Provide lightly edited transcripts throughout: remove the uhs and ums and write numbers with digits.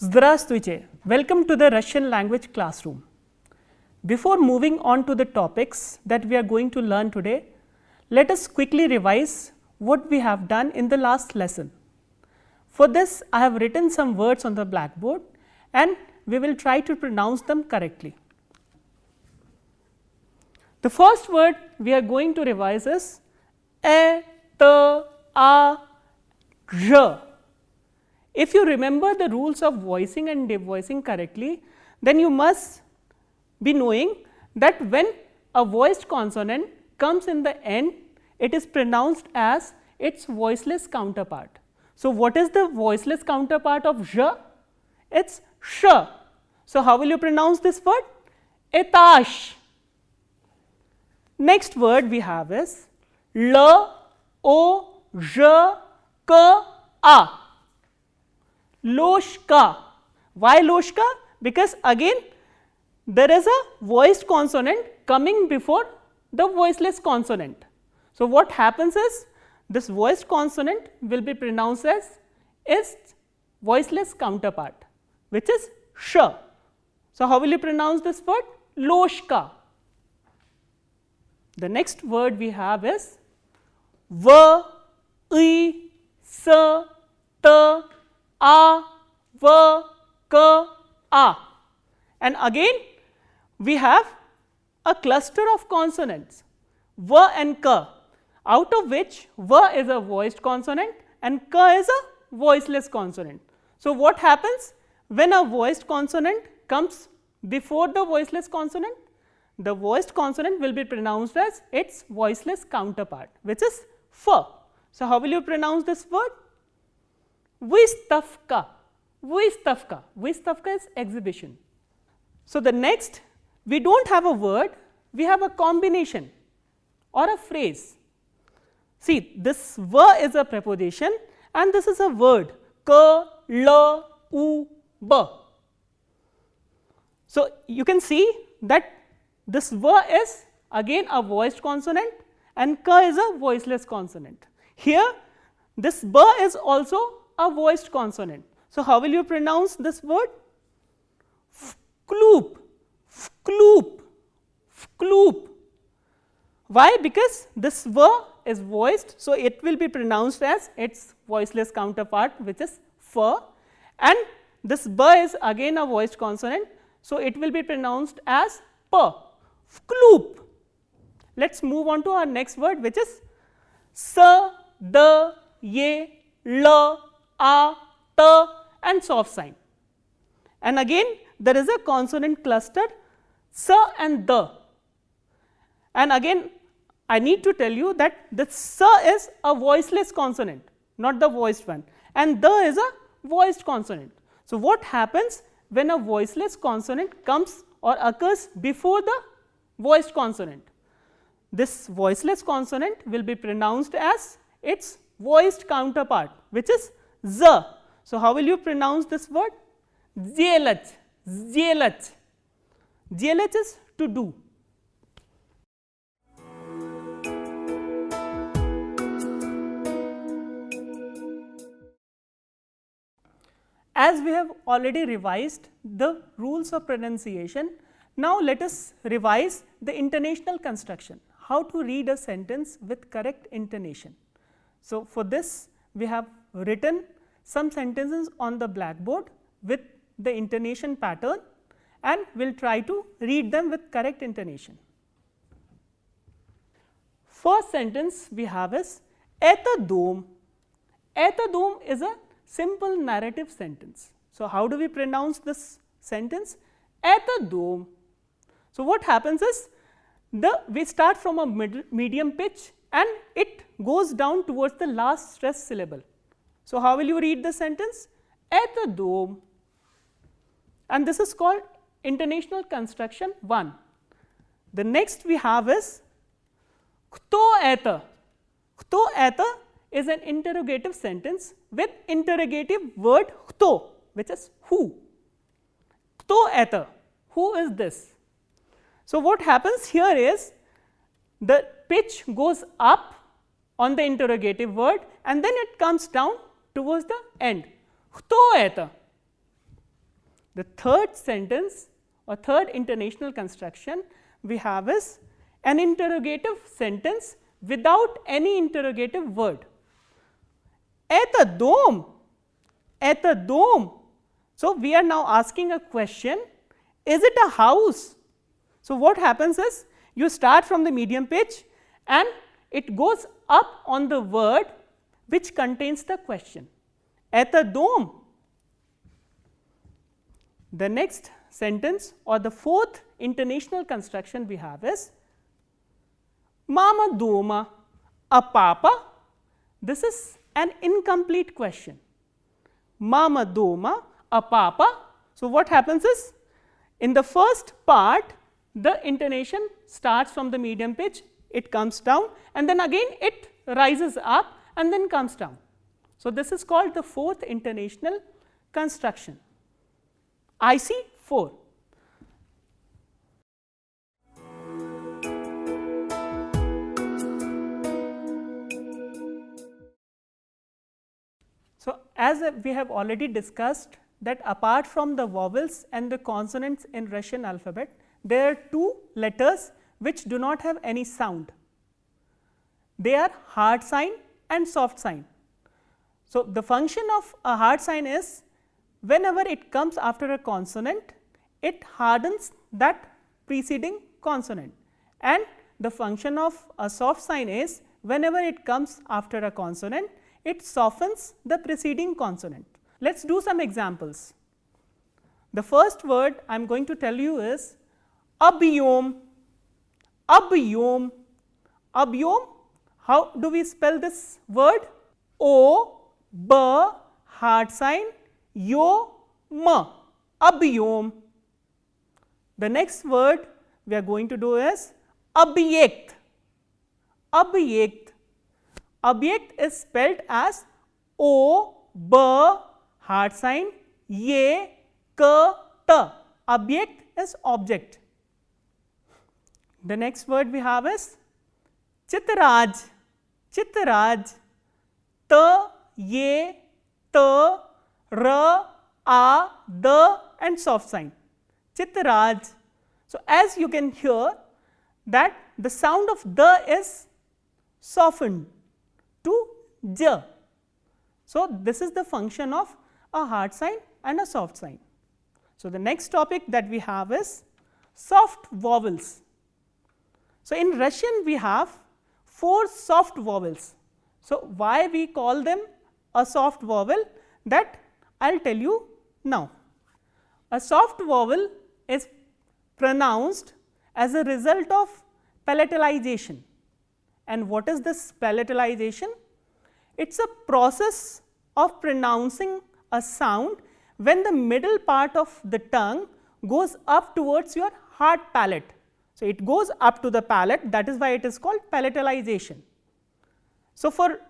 Здравствуйте! Welcome to the Russian language classroom. Before moving on to the topics that we are going to learn today, let us quickly revise what we have done in the last lesson. For this, I have written some words on the blackboard and we will try to pronounce them correctly. The first word we are going to revise is e, t, a, r. If you remember the rules of voicing and devoicing correctly, then you must be knowing that when a voiced consonant comes in the end, it is pronounced as its voiceless counterpart. So, what is the voiceless counterpart of j? It is sh. So, how will you pronounce this word? Etash. Next word we have is l, o, j, k, a. Loshka. Why loshka? Because again there is a voiced consonant coming before the voiceless consonant. So, what happens is this voiced consonant will be pronounced as its voiceless counterpart, which is sh. So, how will you pronounce this word? Loshka. The next word we have is v, I, s, t, a, v, k, a, and again we have a cluster of consonants v and k, out of which v is a voiced consonant and k is a voiceless consonant. So, what happens when a voiced consonant comes before the voiceless consonant? The voiced consonant will be pronounced as its voiceless counterpart, which is f. So, how will you pronounce this word? Vystavka. Vystavka. Vystavka is exhibition. So, the next, we do not have a word, we have a combination or a phrase. See, this v is a preposition and this is a word k, l, u, b. So, you can see that this v is again a voiced consonant and k is a voiceless consonant. Here this b is also a voiced consonant. So, how will you pronounce this word? Vkloop, vkloop, vkloop. Why? Because this v is voiced, so it will be pronounced as its voiceless counterpart, which is f, and this b is again a voiced consonant, so it will be pronounced as p, vkloop. Let us move on to our next word, which is s, d, ye, l, a, t and soft sign. And again there is a consonant cluster s and d. And again I need to tell you that this s is a voiceless consonant, not the voiced one, and d is a voiced consonant. So, what happens when a voiceless consonant comes or occurs before the voiced consonant? This voiceless consonant will be pronounced as its voiced counterpart, which is z. So, how will you pronounce this word? Zelach, zelach. Zelach is to do. As we have already revised the rules of pronunciation, now let us revise the intonational construction, how to read a sentence with correct intonation. So, for this we have written some sentences on the blackboard with the intonation pattern and we will try to read them with correct intonation. First sentence we have is Eta dom. Eta dom is a simple narrative sentence. So, how do we pronounce this sentence? Eta dom. So, what happens is we start from a medium pitch and it goes down towards the last stressed syllable. So, how will you read the sentence? Eta dom, and this is called intonational construction 1. The next we have is Kto eta. Kto eta is an interrogative sentence with interrogative word kto, which is who. Kto eta, who is this? So, what happens here is the pitch goes up on the interrogative word and then it comes down towards the end. Kto eta? The third sentence or third intonational construction we have is an interrogative sentence without any interrogative word. Eta dom, eta dom. So, we are now asking a question, is it a house? So, what happens is you start from the medium pitch and it goes up on the word which contains the question, eta dom. The next sentence or the fourth intonational construction we have is mama doma, a papa. This is an incomplete question. Mama doma, a papa. So, what happens is in the first part the intonation starts from the medium pitch, it comes down and then again it rises up and then comes down. So, this is called the fourth intonational construction. IC 4. So, as we have already discussed that apart from the vowels and the consonants in Russian alphabet, there are two letters which do not have any sound. They are hard sign and soft sign. So, the function of a hard sign is whenever it comes after a consonant, it hardens that preceding consonant, and the function of a soft sign is whenever it comes after a consonant, it softens the preceding consonant. Let us do some examples. The first word I am going to tell you is abhyom. Abhyom. Abhyom. How do we spell this word? O, B, hard sign, yo, ma, abhyom. The next word we are going to do is abhyekt. Abhyekt. Abhyekt is spelled as O, B, hard sign, ye, k, t. Abhyekt is object. The next word we have is chitraj. Chitraj. T, ye, t, r, a, d and soft sign. Chitraj. So, as you can hear that the sound of the is softened to j. So, this is the function of a hard sign and a soft sign. So, the next topic that we have is soft vowels. So, in Russian we have 4 soft vowels. So, why we call them a soft vowel, that I will tell you now. A soft vowel is pronounced as a result of palatalization. And what is this palatalization? It is a process of pronouncing a sound when the middle part of the tongue goes up towards your hard palate. So, it goes up to the palate, that is why it is called palatalization. So, for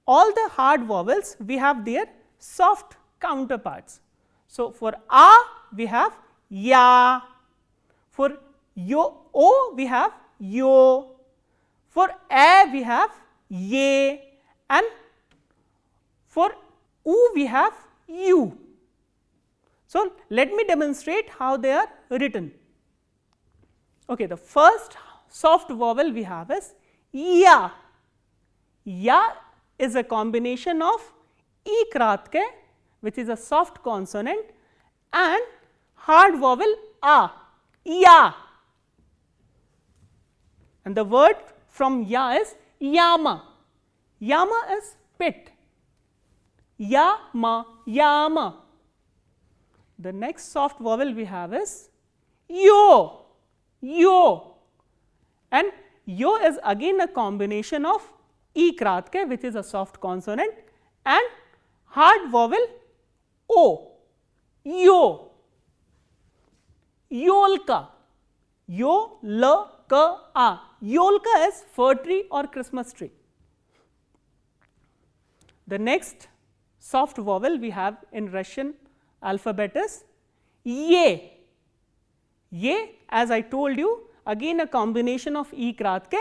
all the hard vowels we have their soft counterparts. So, for a we have ya, for yo, o we have yo, for a we have ye, and for u we have u. So, let me demonstrate how they are written. Okay, the first soft vowel we have is ya. Ya is a combination of e kratke, which is a soft consonant, and hard vowel a, ya. And the word from ya is yama. Yama is pit. Yama, yama. The next soft vowel we have is yo, yo. And yo is again a combination of e kratke, which is a soft consonant, and hard vowel o, yo. Yolka, yo, l, k, a. Yolka is fir tree or Christmas tree. The next soft vowel we have in Russian alphabet is ye. Ye, as I told you, again a combination of e kratke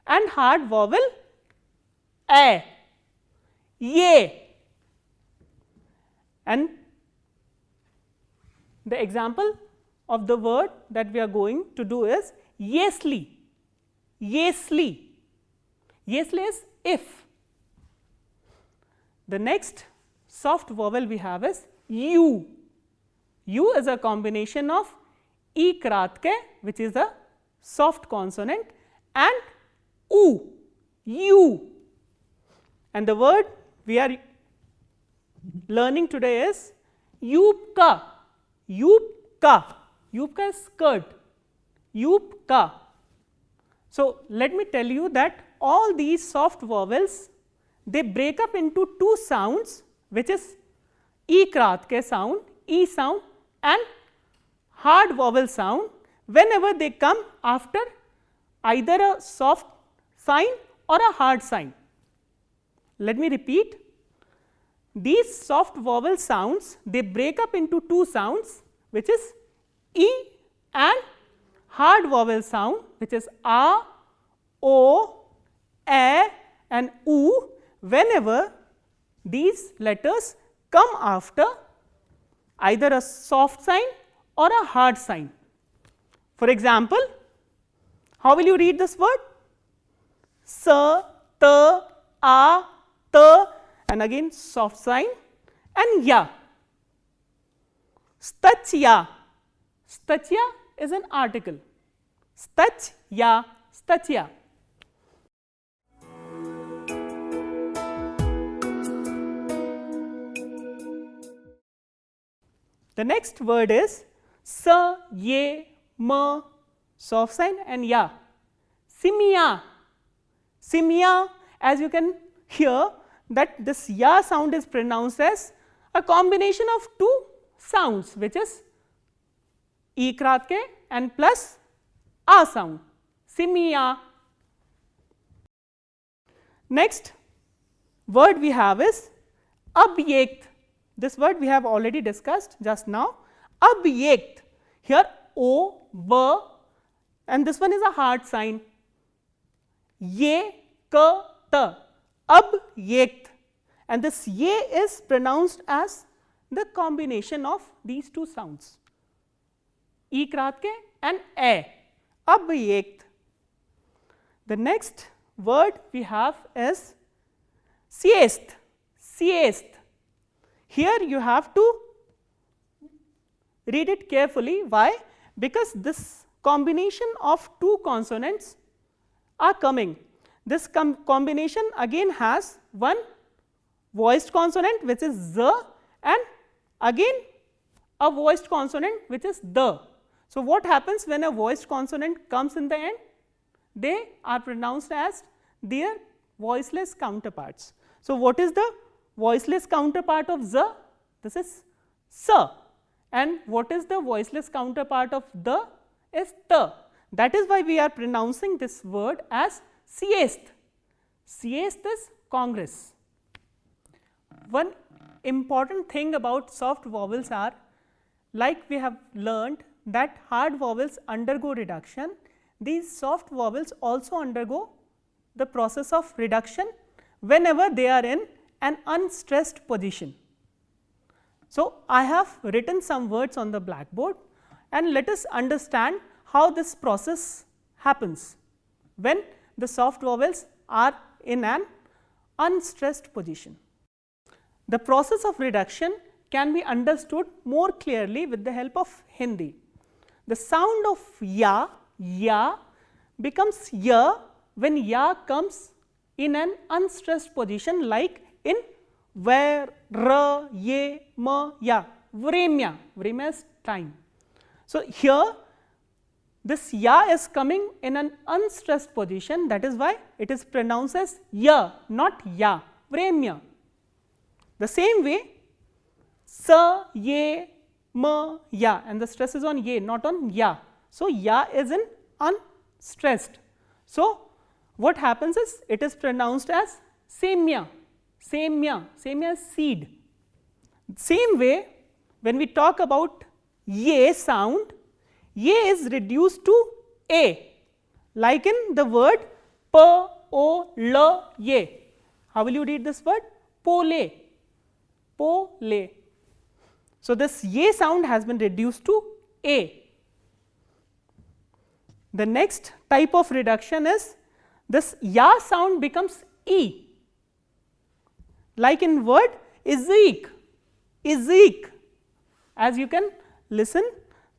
and hard vowel a. Ye. And The example of the word that we are going to do is yesly. Yesly. Yesly is if. The next soft vowel we have is u. U is a combination of e kratke, which is a soft consonant, and u. U. And the word we are learning today is yupka. Yupka. Yupka is skirt. Yupka. So, let me tell you that all these soft vowels, they break up into two sounds, which is e kratke sound, e sound, and hard vowel sound whenever they come after either a soft sign or a hard sign. Let me repeat. These soft vowel sounds, they break up into two sounds, which is e and hard vowel sound, which is a, o, a and u, whenever these letters come after either a soft sign or a hard sign. For example, how will you read this word? S, t, a, t, and again soft sign, and ya. Stachya. Stachya is an article. Stachya. Stachya. The next word is sa, ye, ma, soft sign, and ya. Simya. Simya, as you can hear that this ya sound is pronounced as a combination of two sounds, which is e kratke and plus a sound. Simya. Next word we have is abyekt. This word we have already discussed just now. Abyekt. Here o, b, and this one is a hard sign. Ye, k, t. Abyekt. And this ye is pronounced as the combination of these two sounds, e kratke and a. Abyekt. The next word we have is siest. Siest. Here you have to read it carefully. Why? Because this combination of two consonants are coming. This combination again has one voiced consonant, which is z, and again a voiced consonant, which is the. So, what happens when a voiced consonant comes in the end? They are pronounced as their voiceless counterparts. So, what is the voiceless counterpart of z? This is s. And what is the voiceless counterpart of the? Is t. That is why we are pronouncing this word as siest. Siest is congress. One important thing about soft vowels are, like we have learned that hard vowels undergo reduction, these soft vowels also undergo the process of reduction whenever they are in an unstressed position. So, I have written some words on the blackboard, and let us understand how this process happens when the soft vowels are in an unstressed position. The process of reduction can be understood more clearly with the help of Hindi. The sound of ya becomes ya when ya comes in an unstressed position, like in where, ra, ye, ma, ya. Vremya. Vremya is time. So, here this ya is coming in an unstressed position, that is why it is pronounced as ya, not ya. Vremya. The same way, sa, ye, ma, ya, and the stress is on ye, not on ya. So, ya is in unstressed. So, what happens is it is pronounced as semya. Semya. Semya is seed. Same way, when we talk about ye sound, ye is reduced to a, like in the word p, o, l, ye. How will you read this word? Pole. Pole. So, this ye sound has been reduced to a. The next type of reduction is this ya sound becomes e, like in word Ezek, Ezek. As you can listen,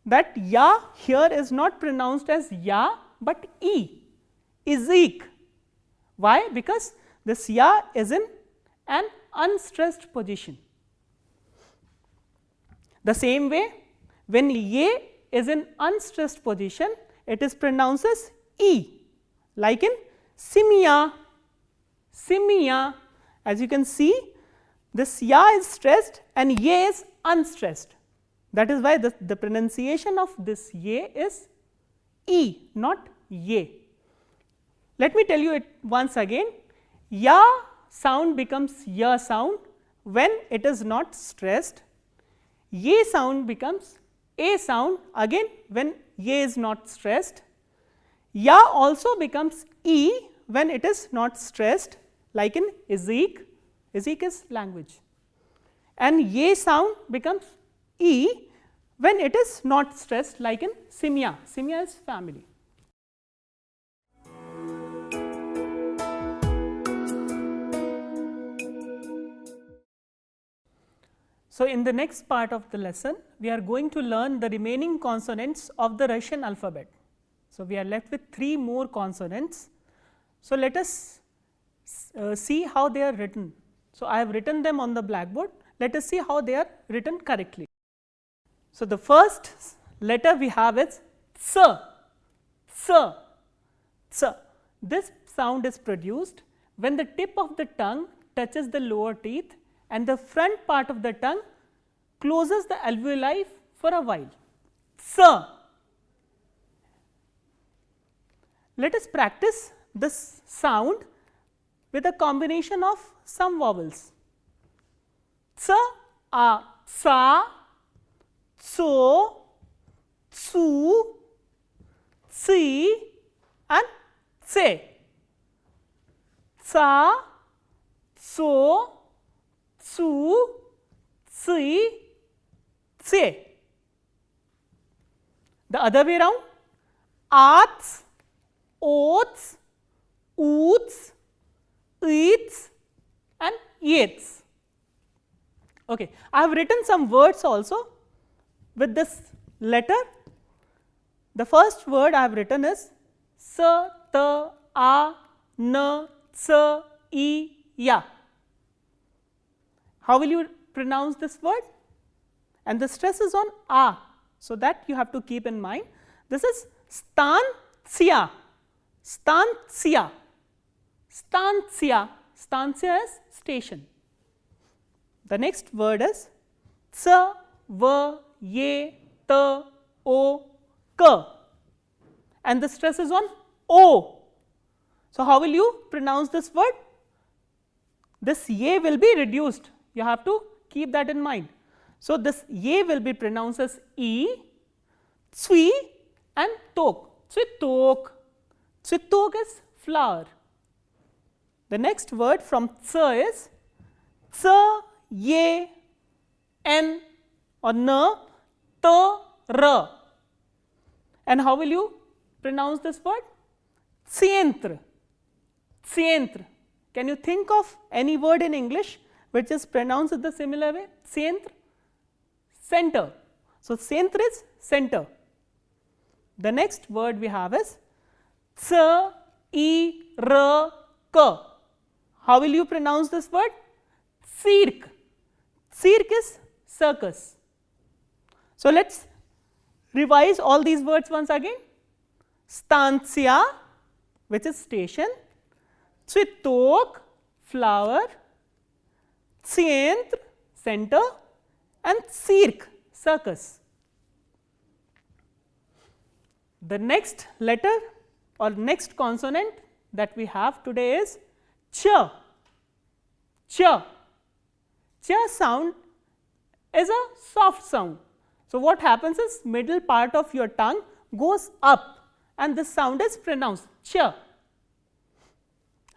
that ya here is not pronounced as ya, but e, Ezek. Why? Because this ya is in an unstressed position. The same way, when ye is in unstressed position, it is pronounced as e, like in simia, simia. As you can see, this ya is stressed and ye is unstressed. That is why the pronunciation of this ye is e, not ye. Let me tell you it once again. Ya sound becomes ya sound when it is not stressed. Ye sound becomes a sound again when ye is not stressed. Ya also becomes e when it is not stressed, like in Ezek. Ezek is language. And ye sound becomes e when it is not stressed, like in simia. Simia is family. So, in the next part of the lesson, we are going to learn the remaining consonants of the Russian alphabet. So, we are left with 3 more consonants. So, let us see how they are written. So, I have written them on the blackboard. Let us see how they are written correctly. So, the first letter we have is ts, ts, ts. This sound is produced when the tip of the tongue touches the lower teeth and the front part of the tongue closes the alveoli for a while. Ts. Let us practice this sound with a combination of some vowels. Ts, a, sa, so, tsu, tsi and tse. Tsa, so, tsu, tsi, tse. The other way around, ats, oats, oots, eats and yates. Okay. I have written some words also with this letter. The first word I have written is s, t, a, n, ts, e, ya. How will you pronounce this word? And the stress is on a. So, that you have to keep in mind. This is stantia, stantia, stantia. Stantia is station. The next word is ts, v, ye, t, o, k, and the stress is on o. So, how will you pronounce this word? This ye will be reduced. You have to keep that in mind. So, this ye will be pronounced as e, tsui and tok, tsitok. Tsitok is flower. The next word from ts is ts, ye, n or n, t, r. And how will you pronounce this word? Tsientre, tsientre. Can you think of any word in English which is pronounced the similar way? Tsientre, center. So, tsientre is center. The next word we have is ts, e, r, k. How will you pronounce this word? Cirque. Cirque is circus. So, let us revise all these words once again. Stantia, which is station, tsitok, flower, tsientre, center and cirque, circus. The next letter or next consonant that we have today is ch. Ch. Ch sound is a soft sound. So, what happens is middle part of your tongue goes up and this sound is pronounced ch.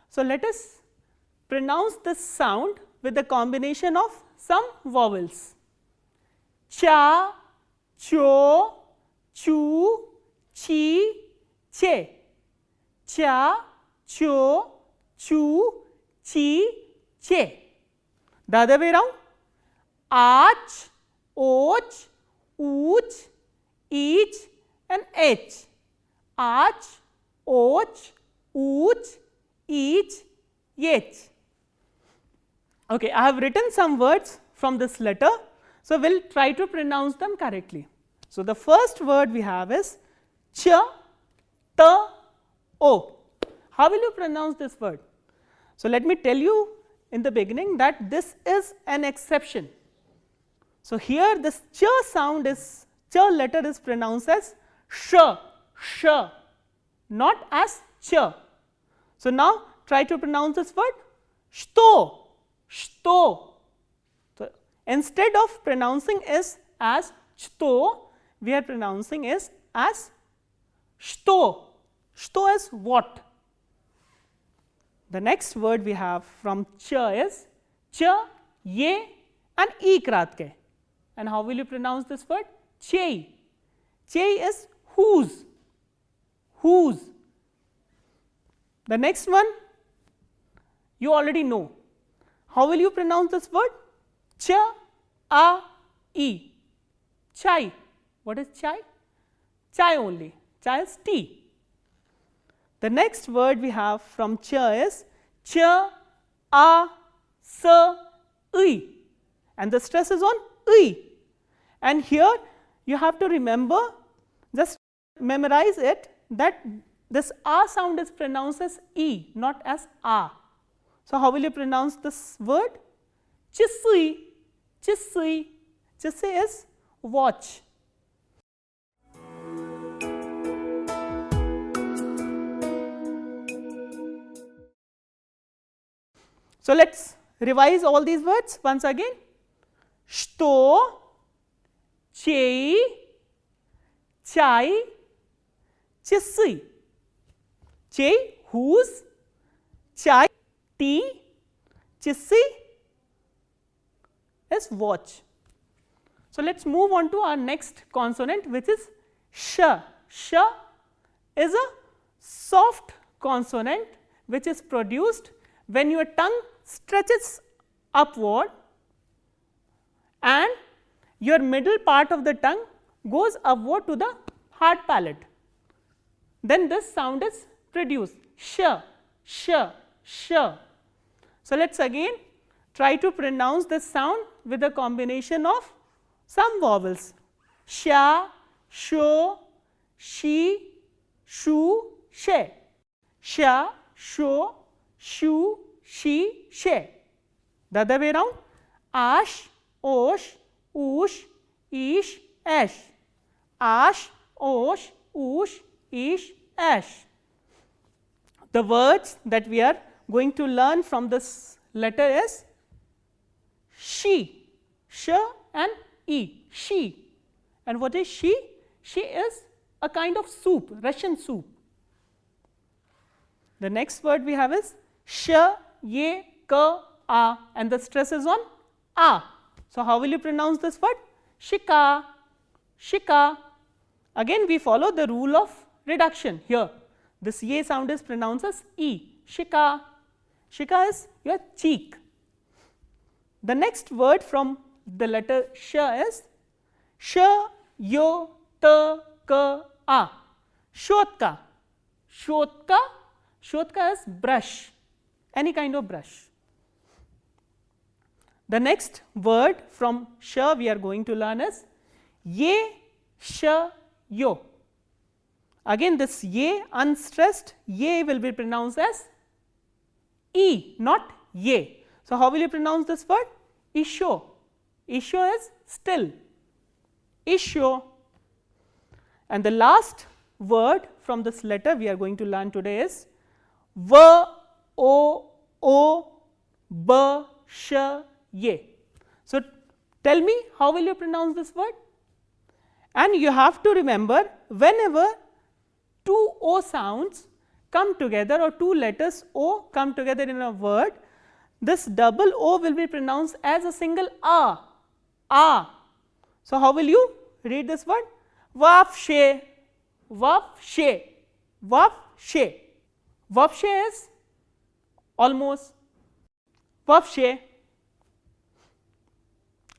So, let us pronounce this sound with the combination of some vowels. cha, cho, chu, chi, che. Cha, cho, chu, chi, che. The other way around, ach, och, ooch, each and h. Ach, och, ooch, each, h. Okay, I have written some words from this letter. So, we will try to pronounce them correctly. So, the first word we have is ch, t, o. How will you pronounce this word? So, let me tell you in the beginning that this is an exception. So, here this ch sound is, ch letter is pronounced as sh, sh, not as ch. So, now try to pronounce this word shto, shto. So, instead of pronouncing is as chto, we are pronouncing is as shto. Shto is what? The next word we have from ch is ch, ye and e krat ke. And how will you pronounce this word? Chei. Chei is whose, whose. The next one you already know. How will you pronounce this word? Ch, a, e. Chai. What is chai? Chai only. Chai is tea. The next word we have from ch is ch, a, s, I. And the stress is on I. And here you have to remember, just memorize it, that this a sound is pronounced as e, not as a. So, how will you pronounce this word? Chisui, chisui. Chisui is watch. So, let us revise all these words once again. Shto, chei, chai, chisui. Chei, whose, chai, tea, chisui is watch. So, let us move on to our next consonant, which is sh. Sh is a soft consonant which is produced when your tongue stretches upward and your middle part of the tongue goes upward to the hard palate. Then this sound is produced, sh, sh, sh. So, let us again try to pronounce this sound with a combination of some vowels, sha, sho, she, shu, she, sha, sho, shu, she, she. The other way around, ash, osh, oosh, ish, ash, ash, osh, oosh, ish, ash. The words that we are going to learn from this letter is she, sh and e, she. And what is she? She is a kind of soup, Russian soup. The next word we have is sh, ye, ka, a, and the stress is on a. So, how will you pronounce this word? Shika, shika. Again we follow the rule of reduction here. This ye sound is pronounced as e, shika. Shika is your cheek. The next word from the letter sh is sh, yo, ta, ka, a. Shotka. Shotka. Shotka is brush, any kind of brush. The next word from sh we are going to learn is ye, sh, yo. Again this ye unstressed, ye will be pronounced as e, not ye. So, how will you pronounce this word? Isho. Isho is still, isho. And the last word from this letter we are going to learn today is v, o, b, sh, ye. So, tell me how will you pronounce this word? And you have to remember, whenever two o sounds come together or two letters o come together in a word, this double o will be pronounced as a single a, a. So, how will you read this word? Vapshe, vapshe, vapshe. Vapshe is almost, vapshe.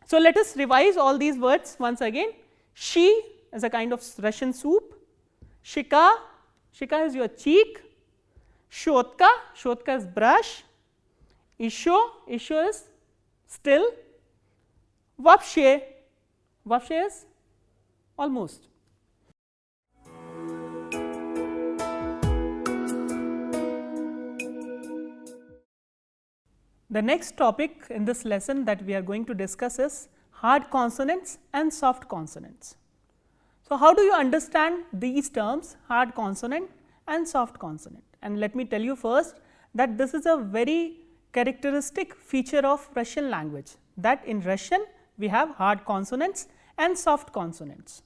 So, let us revise all these words once again. She is a kind of Russian soup, shika, shika is your cheek, shotka, shotka is brush, isho, isho is still, vapshe, vapshe is almost. The next topic in this lesson that we are going to discuss is hard consonants and soft consonants. So, how do you understand these terms, hard consonant and soft consonant? And let me tell you first that this is a very characteristic feature of Russian language, that in Russian we have hard consonants and soft consonants.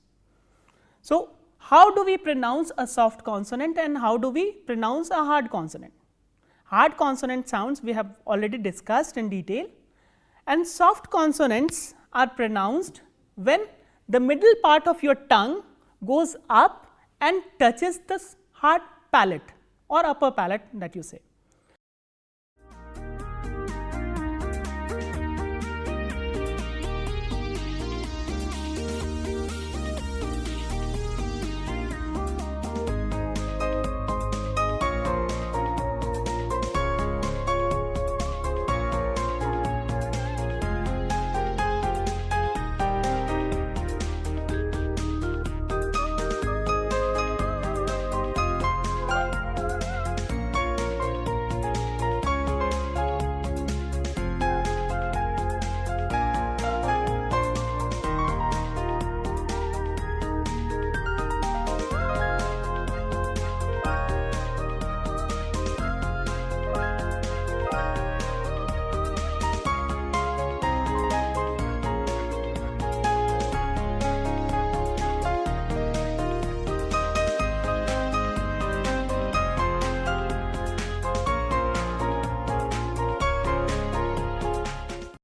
So, how do we pronounce a soft consonant and how do we pronounce a hard consonant? Hard consonant sounds we have already discussed in detail, and soft consonants are pronounced when the middle part of your tongue goes up and touches the hard palate or upper palate that you say.